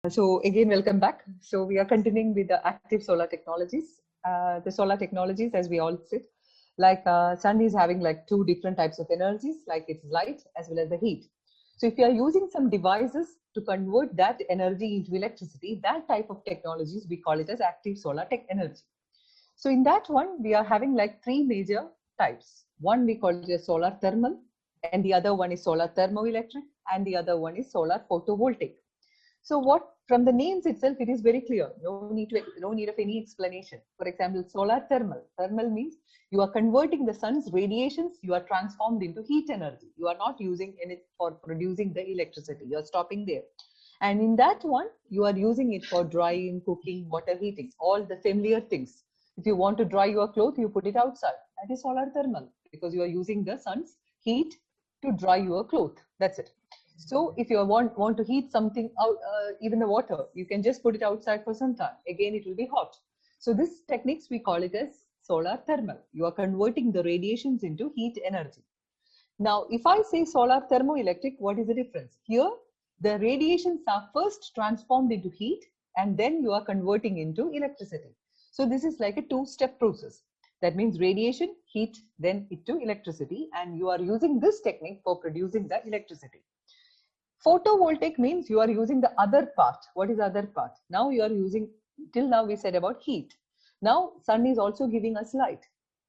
So again, welcome back. So we are continuing with the active solar technologies. The solar technologies, as we all said, like sun is having like two different types of energies, like it's light as well as the heat. So if you are using some devices to convert that energy into electricity, that type of technologies, we call it as active solar tech energy. So in that one, we are having like three major types. One we call it as solar thermal, and the other one is solar thermoelectric, and the other one is solar photovoltaic. So what, from the names itself, it is very clear. No need of any explanation. For example, solar thermal. Thermal means you are converting the sun's radiations. You are transformed into heat energy. You are not using it for producing the electricity. You are stopping there. And in that one, you are using it for drying, cooking, water heating, all the familiar things. If you want to dry your clothes, you put it outside. That is solar thermal because you are using the sun's heat to dry your clothes. That's it. So if you want to heat something out, even the water, you can just put it outside for some time. Again, it will be hot. So this techniques, we call it as solar thermal. You are converting the radiations into heat energy. Now, if I say solar thermoelectric, what is the difference? Here, the radiations are first transformed into heat and then you are converting into electricity. So this is like a two-step process. That means radiation, heat, then into electricity, and you are using this technique for producing the electricity. Photovoltaic means you are using the other part. What is the other part? Now you are using, till now we said about heat. Now sun is also giving us light.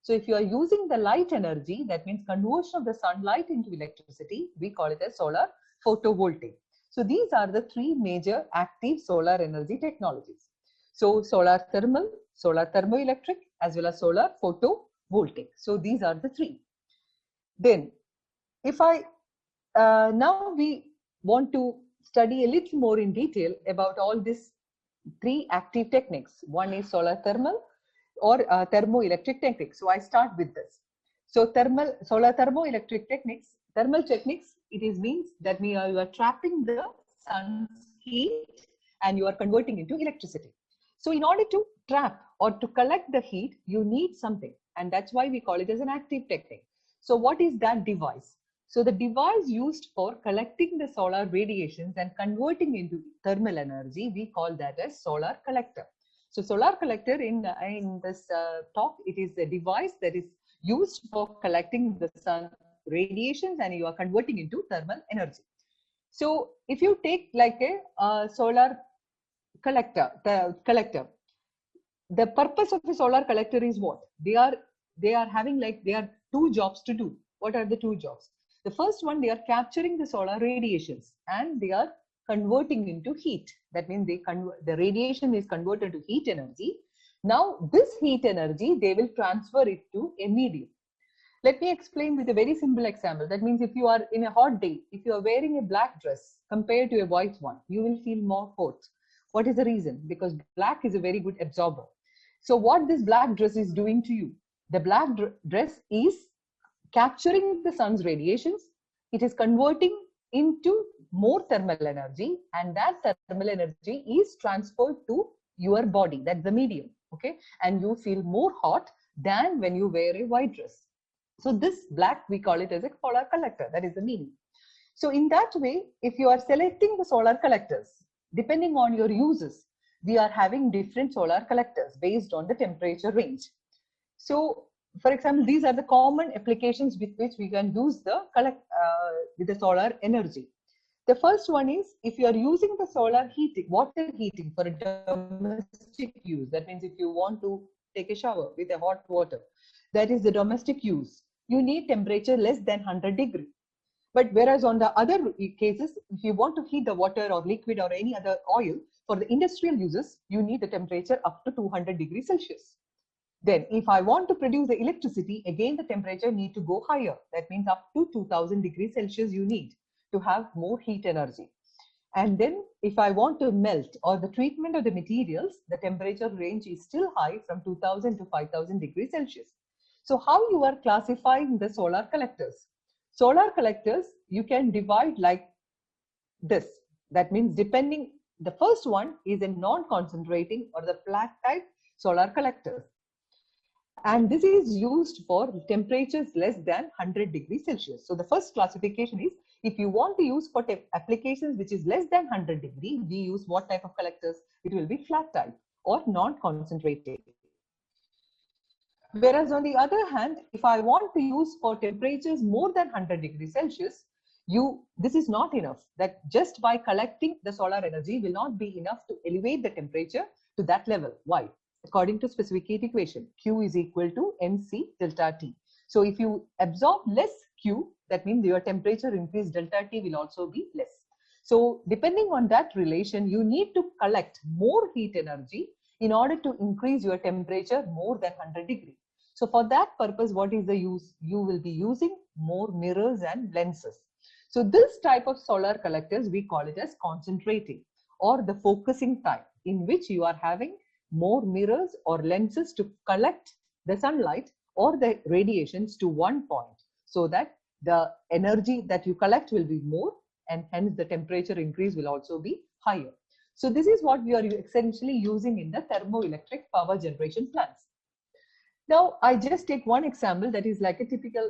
So if you are using the light energy, that means conversion of the sunlight into electricity, we call it as solar photovoltaic. So these are the three major active solar energy technologies. So solar thermal, solar thermoelectric, as well as solar photovoltaic. So these are the three. Then if I, now we want to study a little more in detail about all these three active techniques. One is solar thermal or thermoelectric techniques. So I start with this. So solar thermoelectric techniques, thermal techniques, it means that you are trapping the sun's heat and you are converting into electricity. So in order to trap or to collect the heat, you need something, and that's why we call it as an active technique. So what is that device? So the device used for collecting the solar radiations and converting into thermal energy, we call that as solar collector. So solar collector in this talk, it is a device that is used for collecting the sun radiations and you are converting into thermal energy. So if you take like a solar collector, the purpose of a solar collector is what? They are having like, they are two jobs to do. What are the two jobs? The first one, they are capturing the solar radiations and they are converting into heat. That means the radiation is converted to heat energy. Now this heat energy, they will transfer it to a medium. Let me explain with a very simple example. That means if you are in a hot day, if you are wearing a black dress compared to a white one, you will feel more hot. What is the reason? Because black is a very good absorber. So what this black dress is doing to you? The black dress is capturing the sun's radiations. It is converting into more thermal energy, and that thermal energy is transferred to your body. That's the medium. Okay, and you feel more hot than when you wear a white dress. So this black, we call it as a solar collector. That is the meaning. So in that way, if you are selecting the solar collectors, depending on your uses, we are having different solar collectors based on the temperature range. So for example, these are the common applications with which we can use the with the solar energy. The first one is if you are using the solar heating, water heating for a domestic use. That means if you want to take a shower with a hot water, that is the domestic use. You need temperature less than 100 degrees. But whereas on the other cases, if you want to heat the water or liquid or any other oil for the industrial uses, you need the temperature up to 200 degrees Celsius. Then if I want to produce the electricity, again the temperature need to go higher. That means up to 2000 degrees Celsius you need to have more heat energy. And then if I want to melt or the treatment of the materials, the temperature range is still high from 2000 to 5000 degrees Celsius. So how you are classifying the solar collectors? Solar collectors, you can divide like this. That means depending, the first one is a non-concentrating or the flat type solar collectors. And this is used for temperatures less than 100 degrees Celsius. So the first classification is If you want to use for applications which is less than 100 degree, we use what type of collectors? It will be flat type or non-concentrated. Whereas on the other hand, if I want to use for temperatures more than 100 degrees Celsius, this is not enough. That just by collecting the solar energy will not be enough to elevate the temperature to that level. Why? According to specific heat equation, Q is equal to mc delta T. So if you absorb less Q, that means your temperature increase delta T will also be less. So depending on that relation, you need to collect more heat energy in order to increase your temperature more than 100 degrees. So for that purpose, what is the use? You will be using more mirrors and lenses. So this type of solar collectors, we call it as concentrating or the focusing type, in which you are having more mirrors or lenses to collect the sunlight or the radiations to one point, so that the energy that you collect will be more, and hence the temperature increase will also be higher. So this is what we are essentially using in the thermoelectric power generation plants. Now, I just take one example that is like a typical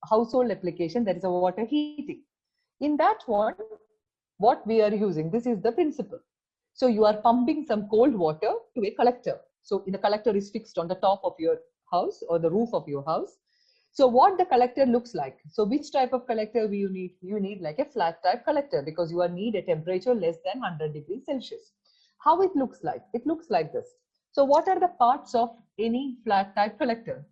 household application, that is a water heating. In that one, what we are using, this is the principle. So you are pumping some cold water to a collector. So the collector is fixed on the top of your house or the roof of your house. So what the collector looks like? So which type of collector you need? You need like a flat type collector, because you need a temperature less than 100 degrees Celsius. How it looks like? It looks like this. So what are the parts of any flat type collector?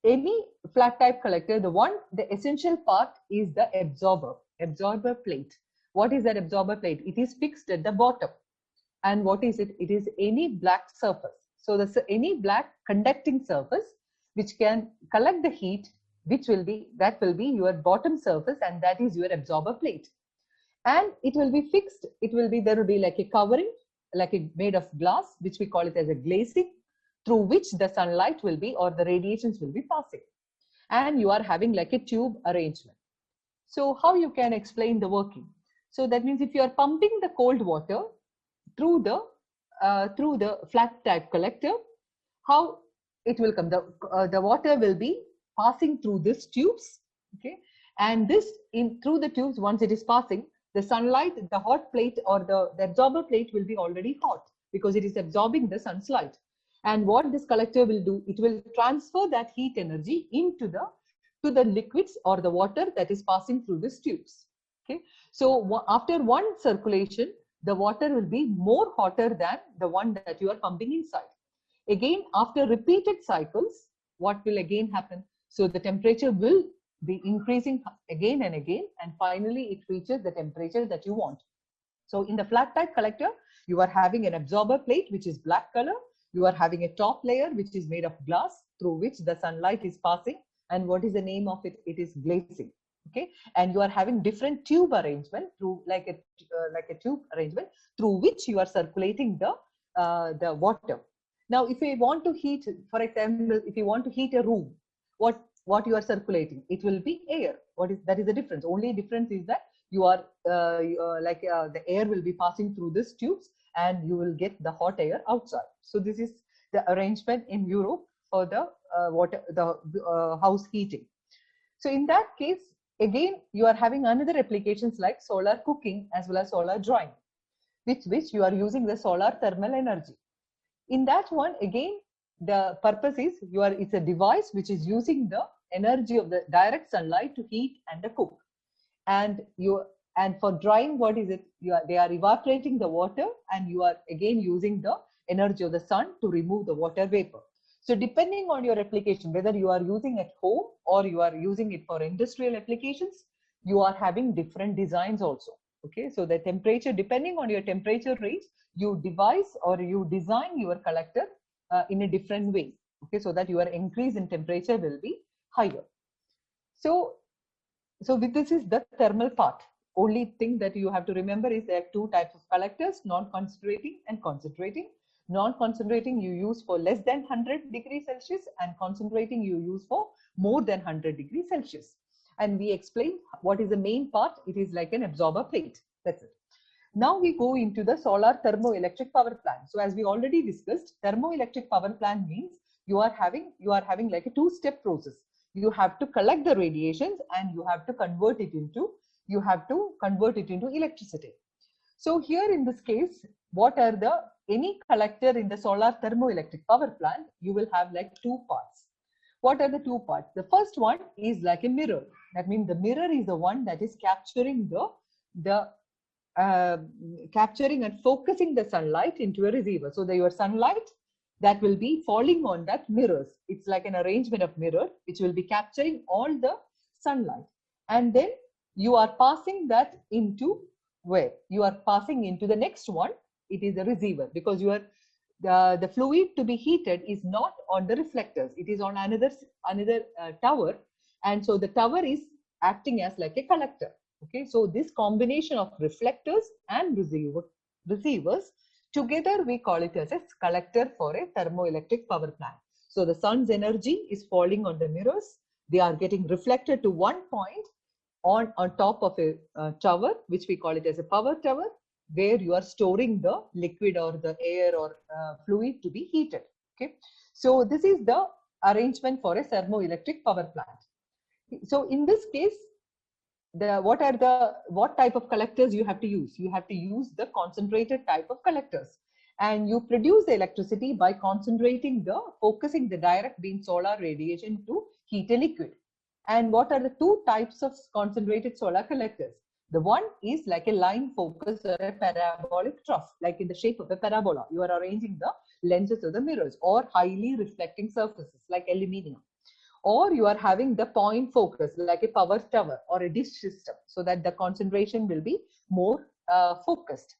Any flat type collector, the essential part is the absorber plate. What is that absorber plate? It is fixed at the bottom. And what is it? It is any black surface. So any black conducting surface which can collect the heat, that will be your bottom surface, and that is your absorber plate. And it will be fixed. There will be like a covering, made of glass, which we call it as a glazing, through which the sunlight will be, or the radiations will be passing. And you are having like a tube arrangement. So how you can explain the working? So that means if you are pumping the cold water through the flat type collector, how it will come? The water will be passing through these tubes, okay? And through the tubes, once it is passing, the sunlight, the hot plate or the absorber plate will be already hot, because it is absorbing the sun's light. And what this collector will do, it will transfer that heat energy to the liquids or the water that is passing through these tubes. Okay. So after one circulation, the water will be more hotter than the one that you are pumping inside. Again, after repeated cycles, what will again happen? So the temperature will be increasing again and again, and finally it reaches the temperature that you want. So in the flat type collector, you are having an absorber plate which is black color. You are having a top layer which is made of glass, through which the sunlight is passing. And what is the name of it? It is glazing. Okay, and you are having different tube arrangement through like a tube arrangement through which you are circulating the water. Now, if you want to heat, for example, if you want to heat a room, what you are circulating? It will be air. That is the difference. Only difference is that the air will be passing through these tubes, and you will get the hot air outside. So this is the arrangement in Europe for the house heating. So in that case, again, you are having another applications like solar cooking as well as solar drying, which you are using the solar thermal energy. In that one, again, the purpose is it's a device which is using the energy of the direct sunlight to heat and to cook. And for drying, what is it? They are evaporating the water, and you are again using the energy of the sun to remove the water vapor. So depending on your application, whether you are using at home or you are using it for industrial applications, you are having different designs also. Okay, so the temperature, depending on your temperature range, you devise or you design your collector in a different way. Okay, so that your increase in temperature will be higher. So this is the thermal part. Only thing that you have to remember is there are two types of collectors: non-concentrating and concentrating. Non-concentrating you use for less than 100 degrees Celsius, and concentrating you use for more than 100 degrees Celsius. And we explained what is the main part. It is like an absorber plate. That's it. Now we go into the solar thermoelectric power plant. So as we already discussed, thermoelectric power plant means you are having like a two-step process. You have to collect the radiations and you have to convert it into you have to convert it into electricity. So here in this case, what are the any collector in the solar thermoelectric power plant, you will have like two parts. What are the two parts? The first one is like a mirror. That means the mirror is the one that is capturing capturing and focusing the sunlight into a receiver. So your sunlight that will be falling on that mirrors. It's like an arrangement of mirror which will be capturing all the sunlight, and then you are passing that into where you are passing into the next one. It is a receiver, because you are the fluid to be heated is not on the reflectors, it is on another tower, and so the tower is acting as like a collector. Okay, so this combination of reflectors and receivers together, we call it as a collector for a thermoelectric power plant. So the sun's energy is falling on the mirrors, they are getting reflected to one point on top of a tower, which we call it as a power tower, where you are storing the liquid or the air or fluid to be heated. Okay, so this is the arrangement for a thermoelectric power plant. So in this case, what type of collectors you have to use? You have to use the concentrated type of collectors, and you produce the electricity by focusing the direct beam solar radiation to heat a liquid. And what are the two types of concentrated solar collectors? The one is like a line focus or a parabolic trough, like in the shape of a parabola. You are arranging the lenses of the mirrors, or highly reflecting surfaces like aluminium. Or you are having the point focus like a power tower or a dish system, so that the concentration will be more focused.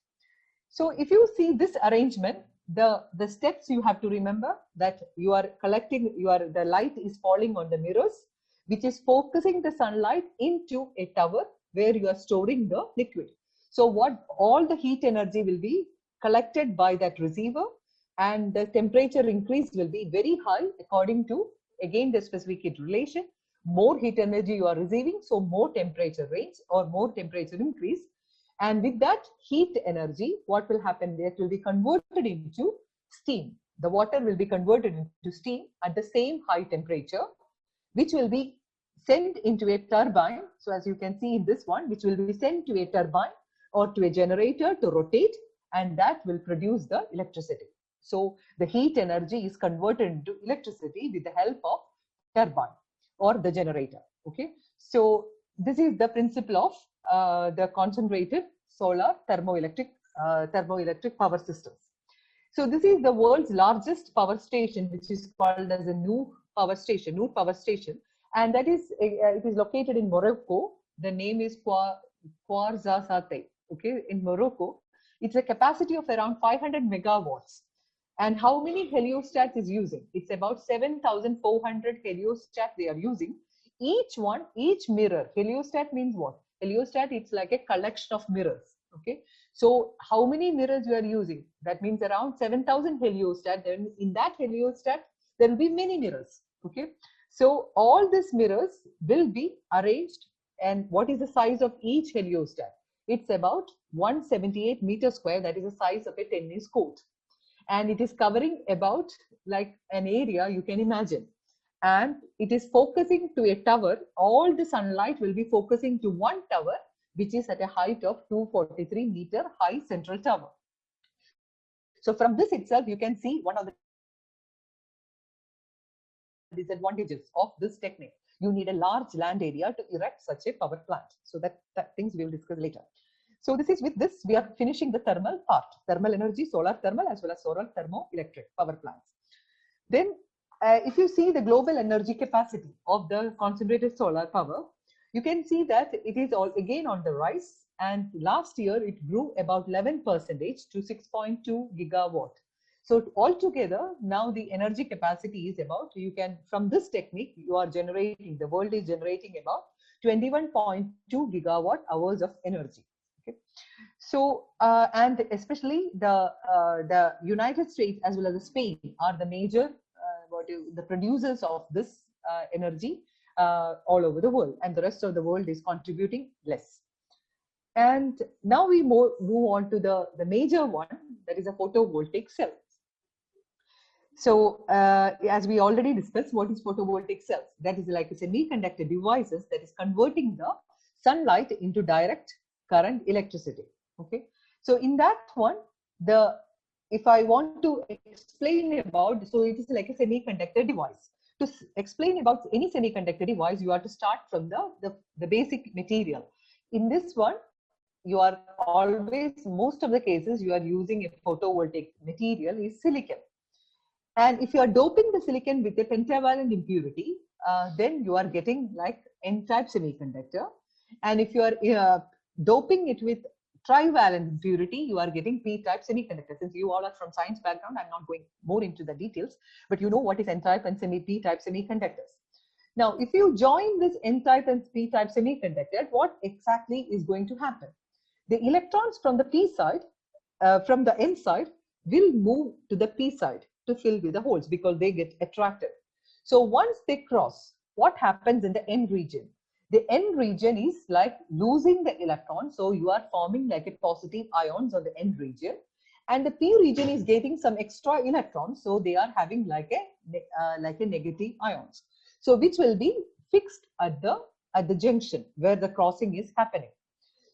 So if you see this arrangement, the steps you have to remember, that you are collecting, the light is falling on the mirrors, which is focusing the sunlight into a tower where you are storing the liquid. So all the heat energy will be collected by that receiver, and the temperature increase will be very high according to, again, the specific heat relation. More heat energy you are receiving, so more temperature range or more temperature increase. And with that heat energy, what will happen? It will be converted into steam. The water will be converted into steam at the same high temperature, which will be sent into a turbine. So as you can see in this one, which will be sent to a turbine or to a generator to rotate, and that will produce the electricity. So the heat energy is converted into electricity with the help of turbine or the generator. Okay, so this is the principle of the concentrated solar thermoelectric power systems. So this is the world's largest power station, which is called as a Noor power station, and that is it is located in Morocco. The name is Ouarzazate. Okay, in Morocco, it's a capacity of around 500 megawatts. And how many heliostats is using? It's about 7,400 heliostat they are using. Each mirror. Heliostat means what? Heliostat, it's like a collection of mirrors. Okay, so how many mirrors you are using? That means around 7,000 heliostat. Then in that heliostat, there will be many mirrors. Okay, so all these mirrors will be arranged. And what is the size of each heliostat? It's about 178 meters square. That is the size of a tennis court. And it is covering about like an area you can imagine. And it is focusing to a tower. All the sunlight will be focusing to one tower, which is at a height of 243 meter high central tower. So from this itself, you can see one of the disadvantages of this technique. You need a large land area to erect such a power plant. So that things we will discuss later. So this is with this, we are finishing the thermal part, thermal energy, solar thermal, as well as solar thermoelectric power plants. Then if you see the global energy capacity of the concentrated solar power, you can see that it is all again on the rise. And last year it grew about 11% to 6.2 gigawatt. So altogether, now the energy capacity is about, you can, from this technique, you are generating, the world is generating about 21.2 gigawatt hours of energy. Okay. So, and especially the United States as well as Spain are the major, the producers of this energy all over the world, and the rest of the world is contributing less. And now we move on to the major one, that is a photovoltaic cell. So as we already discussed, what is photovoltaic cells? That is like a semiconductor devices that is converting the sunlight into direct current electricity. Okay, so in that one, if I want to explain about, so it is like a semiconductor device. To explain about any semiconductor device, you have to start from the basic material. In this one, you are always, most of the cases, you are using a photovoltaic material is silicon. And if you are doping the silicon with a pentavalent impurity, then you are getting like N-type semiconductor. And if you are doping it with trivalent impurity, you are getting P-type semiconductor. Since you all are from science background, I'm not going more into the details, but you know what is N-type and P-type semiconductors. Now, if you join this N-type and P-type semiconductor, what exactly is going to happen? The electrons from the P side, from the N side, will move to the P side to fill with the holes because they get attracted. So once they cross, what happens in the N region? The N region is like losing the electron. So you are forming like a positive ions on the N region, and the P region is getting some extra electrons. So they are having like a negative ions. So which will be fixed at the junction where the crossing is happening.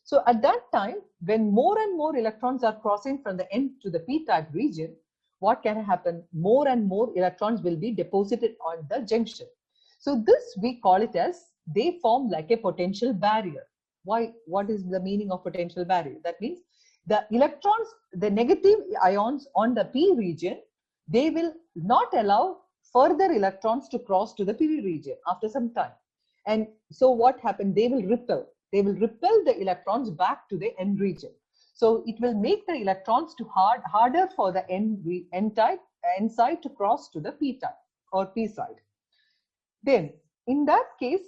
So at that time, when more and more electrons are crossing from the N to the P-type region, what can happen? More and more electrons will be deposited on the junction. So this we call it as, they form like a potential barrier. Why? What is the meaning of potential barrier? That means the electrons, the negative ions on the P region, they will not allow further electrons to cross to the P region after some time. And so what happened? They will repel. They will repel the electrons back to the N region. So it will make the electrons harder for the N side to cross to the P type or P side. Then in that case,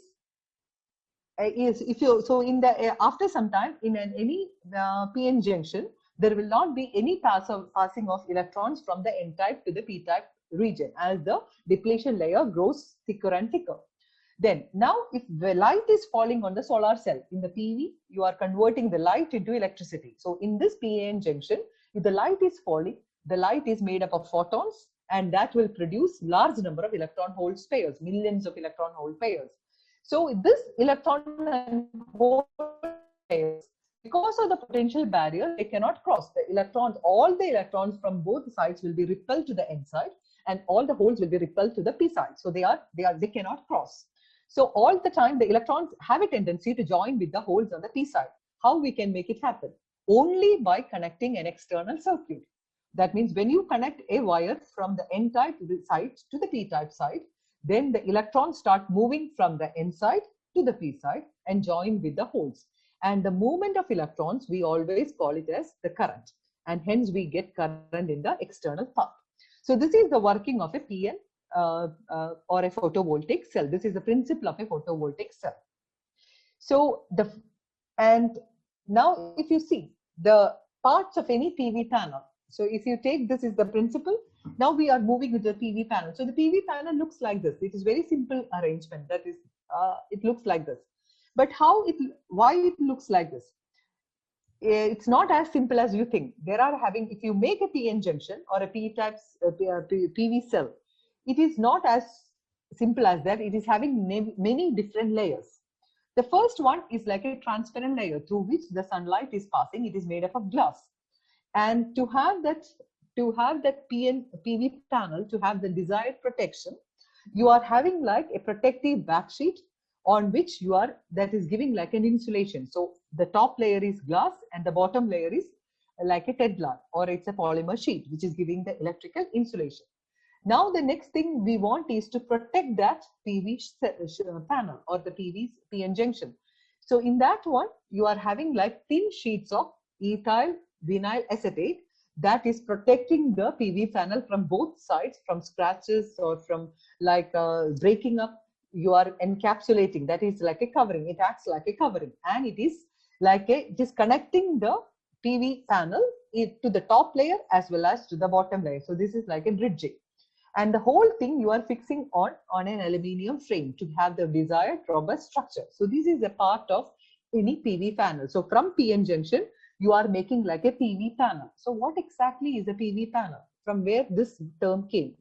after some time in any PN junction, there will not be any passing of electrons from the N type to the P type region as the depletion layer grows thicker and thicker. Then now if the light is falling on the solar cell in the PV, you are converting the light into electricity. So in this PN junction, if the light is falling, the light is made up of photons, and that will produce large number of electron hole pairs, millions of electron hole pairs. So this electron and hole pairs, because of the potential barrier, they cannot cross. The electrons, all the electrons from both sides will be repelled to the N side, and all the holes will be repelled to the P side. So they cannot cross. So all the time, the electrons have a tendency to join with the holes on the P side. How we can make it happen? Only by connecting an external circuit. That means when you connect a wire from the N-type side to the P-type side, then the electrons start moving from the N side to the P side and join with the holes. And the movement of electrons, we always call it as the current. And hence we get current in the external path. So this is the working of a PN or a photovoltaic cell. This is the principle of a photovoltaic cell. So and now if you see the parts of any PV panel, so if you take, this is the principle. Now we are moving to the PV panel. So the PV panel looks like this. It is very simple arrangement. That is, it looks like this. But why it looks like this? It's not as simple as you think. If you make a PN junction or a P-type PV cell, it is not as simple as that. It is having many different layers. The first one is like a transparent layer through which the sunlight is passing. It is made up of glass. And to have that PV panel, to have the desired protection, you are having like a protective backsheet on which that is giving like an insulation. So the top layer is glass and the bottom layer is like a Teflon, or it's a polymer sheet, which is giving the electrical insulation. Now the next thing we want is to protect that PV panel or the PN junction. So in that one, you are having like thin sheets of ethyl vinyl acetate that is protecting the PV panel from both sides, from scratches or from like breaking up. You are encapsulating, that is like a covering. It acts like a covering, and it is connecting the PV panel to the top layer as well as to the bottom layer. So this is like a bridging. And the whole thing you are fixing on an aluminium frame to have the desired robust structure. So this is a part of any PV panel. So from PN junction, you are making like a PV panel. So what exactly is a PV panel? From where this term came?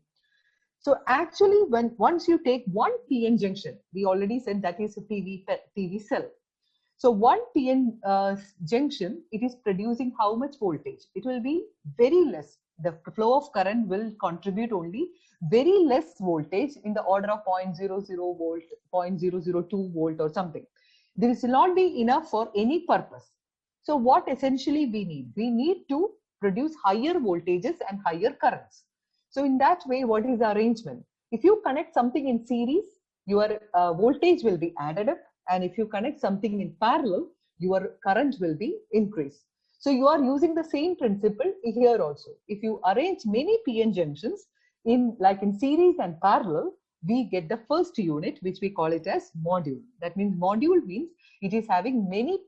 So actually, once you take one PN junction, we already said that is a PV cell. So one PN junction, it is producing how much voltage? It will be very less. The flow of current will contribute only very less voltage in the order of 0.00 volt, 0.002 volt or something. This will not be enough for any purpose. So what essentially we need? We need to produce higher voltages and higher currents. So in that way, what is the arrangement? If you connect something in series, your voltage will be added up. And if you connect something in parallel, your current will be increased. So you are using the same principle here also. If you arrange many PN junctions in series and parallel, we get the first unit, which we call it as module. That means module means it is having many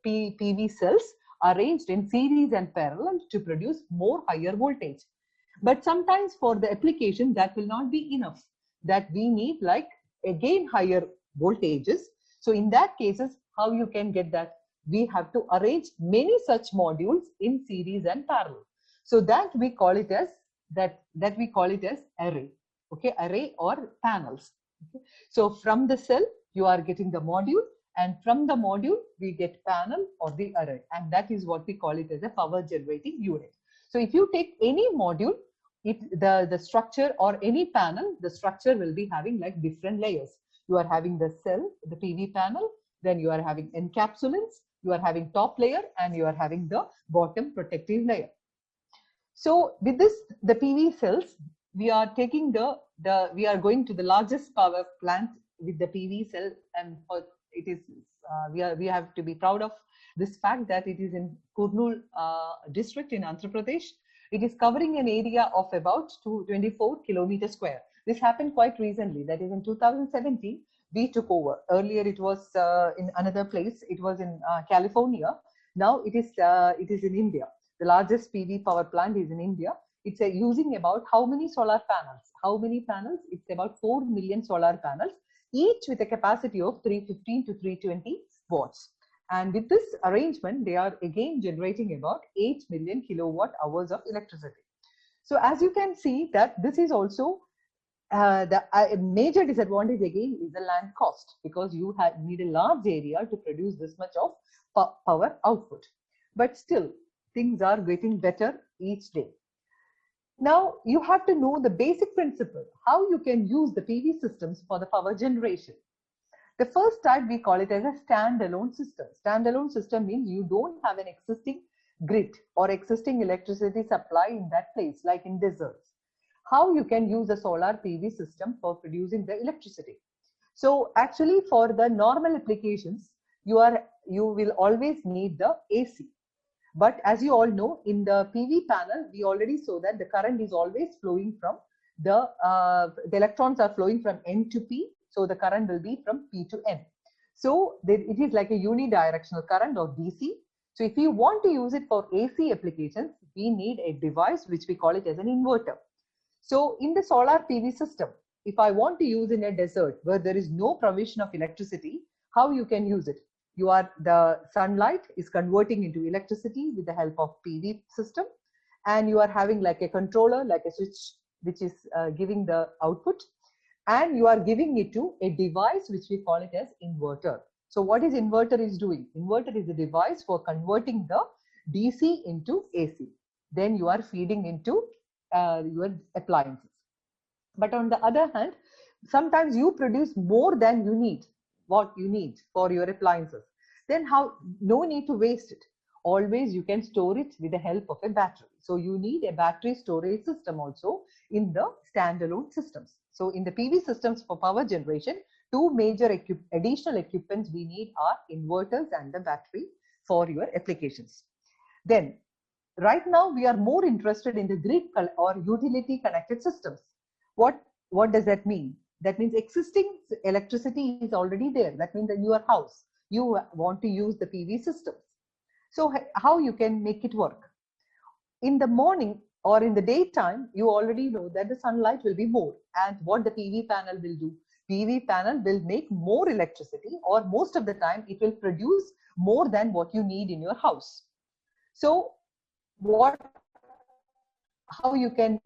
PV cells arranged in series and parallel to produce more higher voltage. But sometimes for the application, that will not be enough. That we need again higher voltages. So in that cases, how you can get that? We have to arrange many such modules in series and parallel. So that we call it as array. Okay, array or panels. Okay. So from the cell, you are getting the module, and from the module, we get panel or the array. And that is what we call it as a power generating unit. So if you take any module, the structure or any panel, the structure will be having different layers. You are having the cell, the PV panel, then you are having encapsulants, you are having top layer, and you are having the bottom protective layer. So with this, the PV cells, we are taking we are going to the largest power plant with the PV cell, and it is we have to be proud of this fact that it is in Kurnool district in Andhra Pradesh. It is covering an area of about 24 kilometers square. This happened quite recently, that is in 2017, we took over. Earlier it was in another place, it was in California. Now it is in India. The largest PV power plant is in India. It's using about how many solar panels? How many panels? It's about 4 million solar panels, each with a capacity of 315 to 320 watts. And with this arrangement, they are again generating about 8 million kilowatt hours of electricity. So as you can see that this is also the major disadvantage again is the land cost, because you need a large area to produce this much of power output. But still, things are getting better each day. Now, you have to know the basic principle, how you can use the PV systems for the power generation. The first type, we call it as a standalone system. Standalone system means you don't have an existing grid or existing electricity supply in that place, like in deserts. How you can use a solar PV system for producing the electricity? So actually, for the normal applications, you will always need the AC. But as you all know, in the PV panel, we already saw that the current is always flowing from the electrons are flowing from N to P. So the current will be from P to N. So it is like a unidirectional current or DC. So if you want to use it for AC applications, we need a device which we call it as an inverter. So in the solar PV system, if I want to use in a desert where there is no provision of electricity, how you can use it? The sunlight is converting into electricity with the help of PV system, and you are having like a controller, like a switch, which is giving the output, and you are giving it to a device which we call it as inverter. So what is inverter is doing? Inverter is a device for converting the DC into AC. Then you are feeding into your appliances. But on the other hand, sometimes you produce more than you need, what you need for your appliances. Then no need to waste it. Always you can store it with the help of a battery. So you need a battery storage system also in the standalone systems. So in the PV systems for power generation, two major additional equipments we need are inverters and the battery for your applications. Then right now we are more interested in the grid or utility connected systems. What does that mean? That means existing electricity is already there. That means in your house, you want to use the PV systems. So how you can make it work? In the morning or in the daytime, you already know that the sunlight will be more. And what the PV panel will do? PV panel will make more electricity, or most of the time it will produce more than what you need in your house. So how you can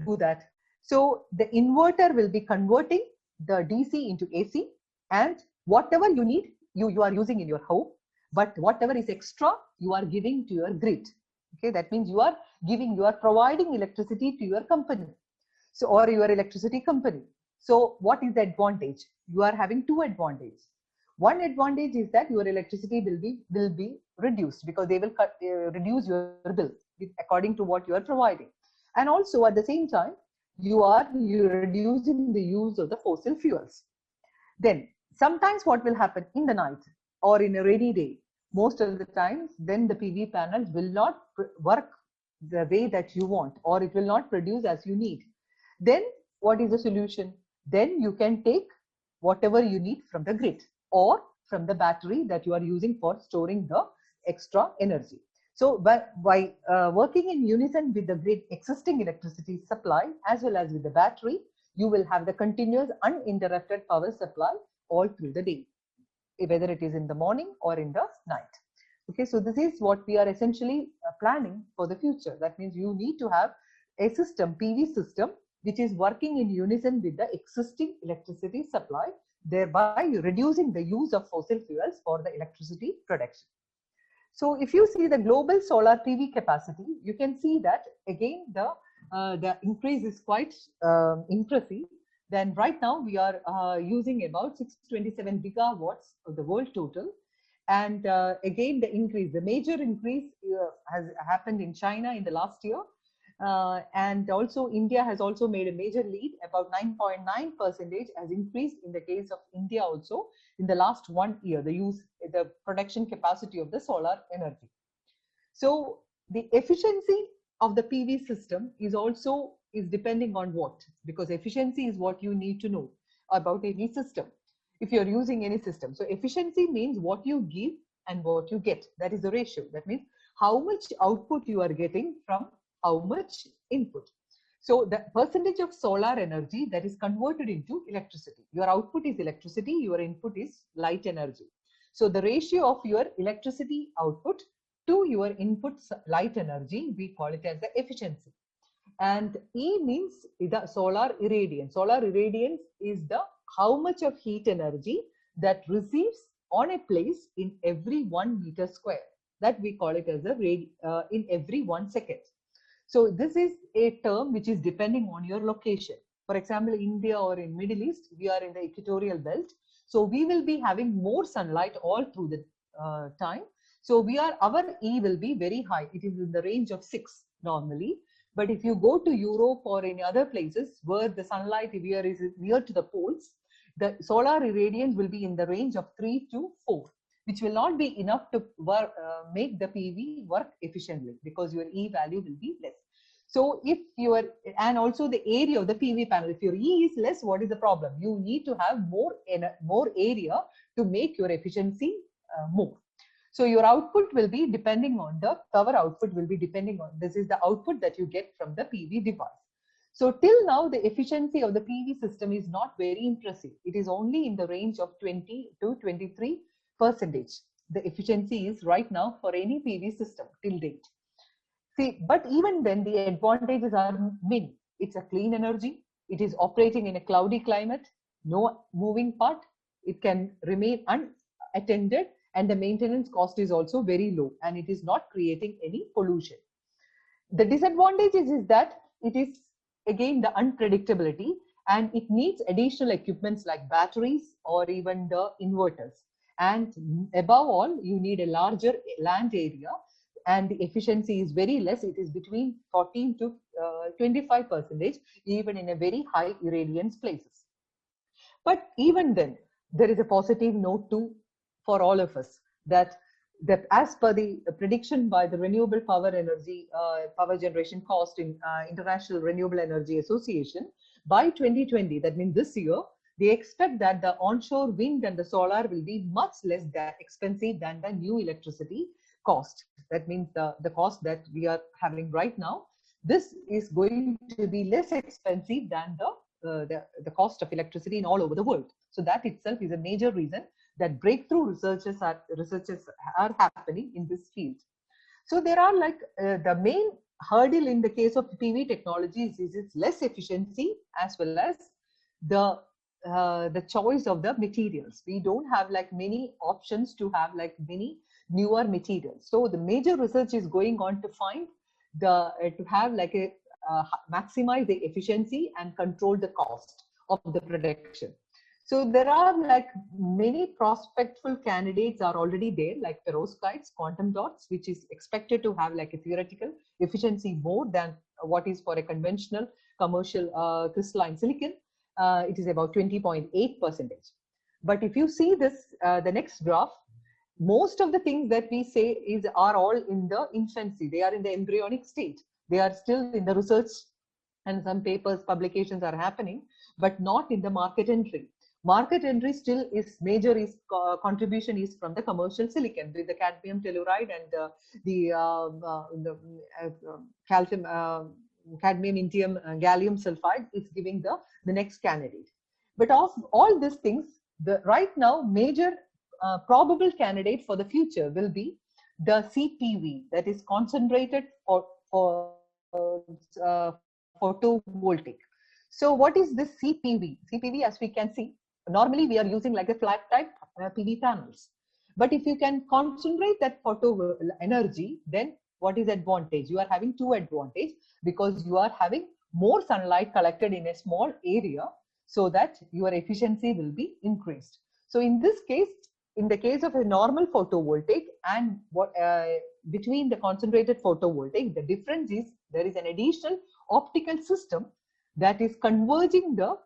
do that? So the inverter will be converting the DC into AC, and whatever you need, you are using in your home, but whatever is extra, you are giving to your grid. Okay, that means you are providing electricity to your company, so, or your electricity company. So what is the advantage? You are having two advantages. One advantage is that your electricity will be reduced, because they will reduce your bill according to what you are providing. And also at the same time, you're reducing the use of the fossil fuels. Then sometimes what will happen in the night or in a rainy day, most of the times, then the PV panels will not work the way that you want, or it will not produce as you need. Then what is the solution? Then you can take whatever you need from the grid or from the battery that you are using for storing the extra energy. So by working in unison with the grid existing electricity supply as well as with the battery, you will have the continuous uninterrupted power supply all through the day, whether it is in the morning or in the night. Okay, so this is what we are essentially planning for the future. That means you need to have a system, PV system, which is working in unison with the existing electricity supply, thereby reducing the use of fossil fuels for the electricity production. So if you see the global solar PV capacity, you can see that again the increase is quite impressive. Then right now we are using about 627 gigawatts of the world total. And again, the major increase has happened in China in the last year. And also India has also made a major lead. About 9.9% has increased in the case of India also in the last 1 year, the production capacity of the solar energy. So the efficiency of the PV system is depending on what? Because efficiency is what you need to know about any system, if you're using any system. So efficiency means what you give and what you get. That is the ratio. That means how much output you are getting from how much input. So the percentage of solar energy that is converted into electricity. Your output is electricity, your input is light energy. So the ratio of your electricity output to your input light energy, we call it as the efficiency. And E means the solar irradiance. Solar irradiance is the how much of heat energy that receives on a place in every 1 meter square. That we call it as in every 1 second. So this is a term which is depending on your location. For example, India or in Middle East, we are in the equatorial belt. So we will be having more sunlight all through the time. So our E will be very high. It is in the range of 6 normally. But if you go to Europe or any other places where the sunlight here is near to the poles, the solar irradiance will be in the range of 3 to 4, which will not be enough to make the PV work efficiently, because your E value will be less. So if and also the area of the PV panel, if your E is less, what is the problem? You need to have more area to make your efficiency more. So your output will be depending on the power output will be depending on, this is the output that you get from the PV device. So till now, the efficiency of the PV system is not very impressive. It is only in the range of 20 to 23%. The efficiency is right now for any PV system till date. See, but even then the advantages are many. It's a clean energy. It is operating in a cloudy climate, no moving part. It can remain unattended, and the maintenance cost is also very low, and it is not creating any pollution. The disadvantages is that it is again the unpredictability, and it needs additional equipments like batteries or even the inverters. And above all, you need a larger land area, and the efficiency is very less. It is between 14 to 25%, even in a very high irradiance places. But even then, there is a positive note too for all of us, that as per the prediction by the Renewable Power Generation Cost in International Renewable Energy Association, by 2020, that means this year, they expect that the onshore wind and the solar will be much less expensive than the new electricity cost. That means the cost that we are having right now, this is going to be less expensive than the cost of electricity in all over the world. So that itself is a major reason that breakthrough researches are happening in this field. So there are the main hurdle in the case of PV technologies is its less efficiency, as well as the choice of the materials. We don't have many options to have many newer materials. So the major research is going on to find the to have like a maximize the efficiency and control the cost of the production. So there are like many prospectful candidates are already there, like perovskites, quantum dots, which is expected to have like a theoretical efficiency more than what is for a conventional commercial crystalline silicon. It is about 20.8%. But if you see this, the next graph, most of the things that we say are all in the infancy. They are in the embryonic state. They are still in the research, and some papers, publications are happening, but not in the market entry. Market entry still is major contribution is from the commercial silicon with the cadmium telluride and the calcium, cadmium, indium, gallium sulfide is giving the next candidate. But of all these things, right now major probable candidate for the future will be the CPV, that is concentrated photovoltaic. So what is this CPV? CPV, as we can see, normally we are using like a flat type PV panels. But if you can concentrate that photo energy, then what is advantage? You are having two advantage, because you are having more sunlight collected in a small area, so that your efficiency will be increased. So in this case, in the case of a normal photovoltaic and what between the concentrated photovoltaic, the difference is there is an additional optical system that is converging the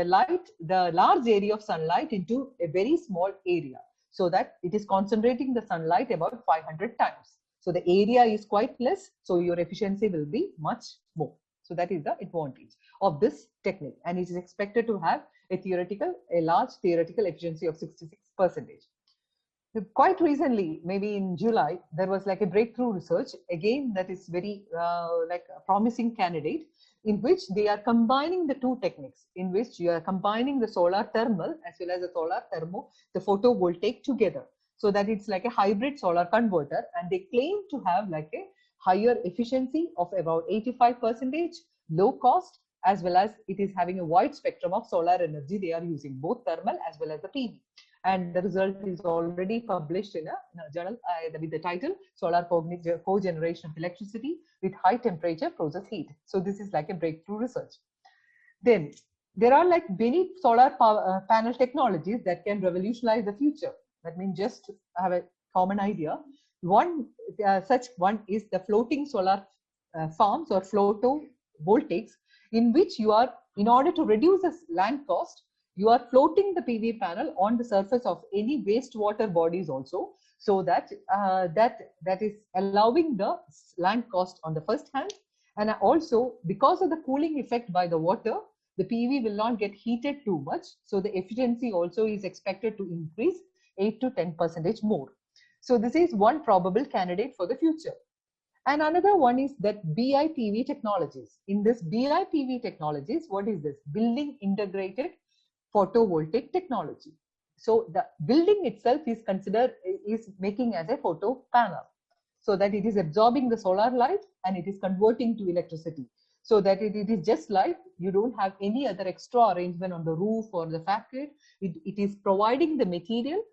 light, the large area of sunlight into a very small area, so that it is concentrating the sunlight about 500 times. So the area is quite less, so your efficiency will be much more. So that is the advantage of this technique, and it is expected to have a large theoretical efficiency of 66%. Quite recently, maybe in July, there was like a breakthrough research, again that is very like a promising candidate, in which they are combining the two techniques, in which you are combining the solar thermal as well as the solar thermo, the photovoltaic together, so that it's like a hybrid solar converter, and they claim to have like a higher efficiency of about 85%, low cost, as well as it is having a wide spectrum of solar energy. They are using both thermal as well as the PV. And the result is already published in a journal with the title Solar Cogeneration of Electricity with High Temperature Process Heat. So this is like a breakthrough research. Then there are like many solar power, panel technologies that can revolutionize the future. That means just to have a common idea. One such one is the floating solar farms or photovoltaics, in which you are, in order to reduce the land cost, you are floating the PV panel on the surface of any wastewater bodies also, so that that is allowing the land cost on the first hand, and also because of the cooling effect by the water, the PV will not get heated too much, so the efficiency also is expected to increase 8 to 10% more. So this is one probable candidate for the future. And another one is that BIPV technologies. In this BIPV technologies, what is this? Building integrated photovoltaic technology. So the building itself is making as a photo panel, so that it is absorbing the solar light and it is converting to electricity, so that it is just like you don't have any other extra arrangement on the roof or the facade. It is providing the material,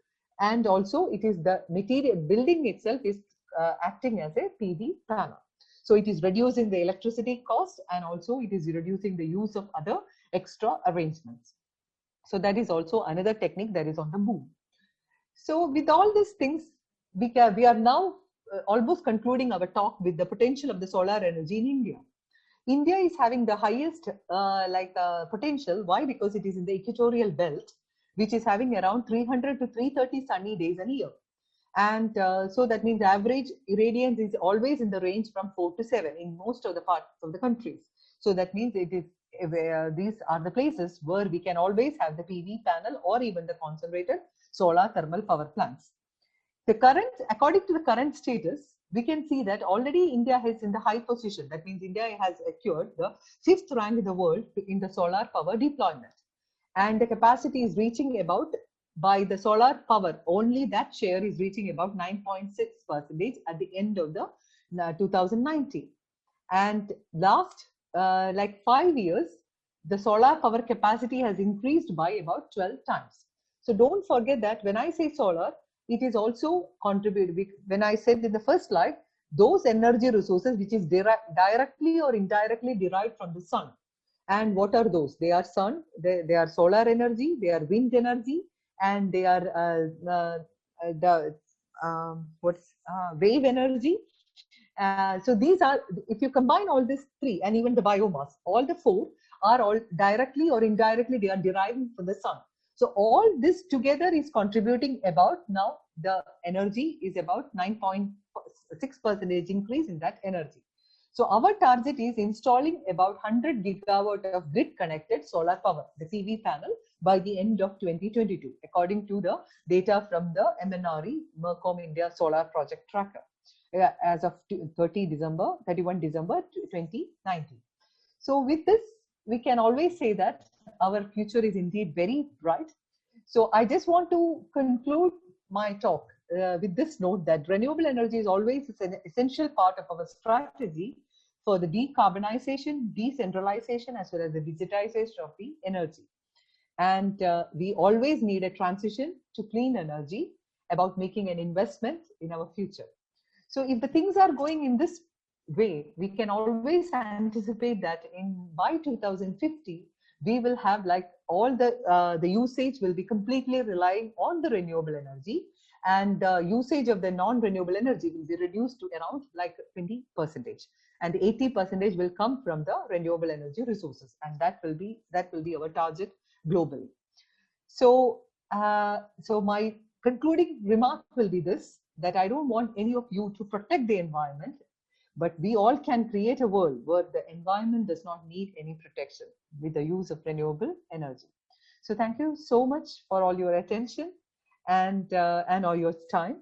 and also it is the material building itself is acting as a PV panel. So it is reducing the electricity cost, and also it is reducing the use of other extra arrangements. So that is also another technique that is on the boom. So with all these things, we are now almost concluding our talk with the potential of the solar energy in India. India is having the highest potential. Why? Because it is in the equatorial belt, which is having around 300 to 330 sunny days a year. And so that means average irradiance is always in the range from 4 to 7 in most of the parts of the countries. So that means it is these are the places where we can always have the PV panel or even the concentrated solar thermal power plants. According to the current status, we can see that already India is in the high position. That means India has acquired the 5th rank in the world in the solar power deployment. And the capacity is reaching about, by the solar power, only that share is reaching about 9.6% at the end of the 2019. And last 5 years, the solar power capacity has increased by about 12 times. So don't forget that when I say solar, it is also contributed. When I said in the first slide, those energy resources which is directly or indirectly derived from the sun. And what are those? They are sun, they are solar energy, they are wind energy, and they are wave energy. So these are, if you combine all these three and even the biomass, all the four are all directly or indirectly, they are deriving from the sun. So all this together is contributing about, now the energy is about 9.6% increase in that energy. So our target is installing about 100 gigawatt of grid connected solar power, the PV panel, by the end of 2022, according to the data from the MNRE, Mercom India Solar Project Tracker, as of 31 December 2019. So with this, we can always say that our future is indeed very bright. So I just want to conclude my talk with this note that renewable energy is always an essential part of our strategy for the decarbonization, decentralization, as well as the digitization of the energy. And we always need a transition to clean energy about making an investment in our future. So if the things are going in this way, we can always anticipate that by 2050, we will have like all the usage will be completely relying on the renewable energy, and usage of the non-renewable energy will be reduced to around like 20%, and 80% will come from the renewable energy resources, and that will be our target globally. So so my concluding remark will be this, that I don't want any of you to protect the environment, but we all can create a world where the environment does not need any protection with the use of renewable energy. So thank you so much for all your attention and all your time.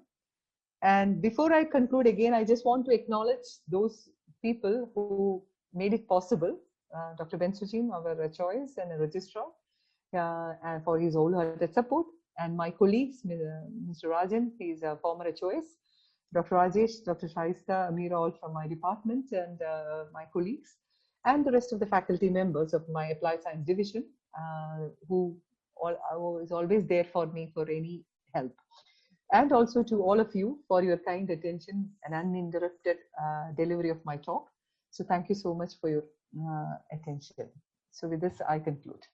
And before I conclude again, I just want to acknowledge those people who made it possible. Dr. Bensujin, our choice and a registrar, and for his wholehearted support. And my colleagues, Mr. Rajan, he is a former choice, Dr. Rajesh, Dr. Shaista, Amira, all from my department, and my colleagues, and the rest of the faculty members of my Applied Science Division, who is always there for me for any help. And also to all of you for your kind attention and uninterrupted delivery of my talk. So thank you so much for your attention. So with this, I conclude.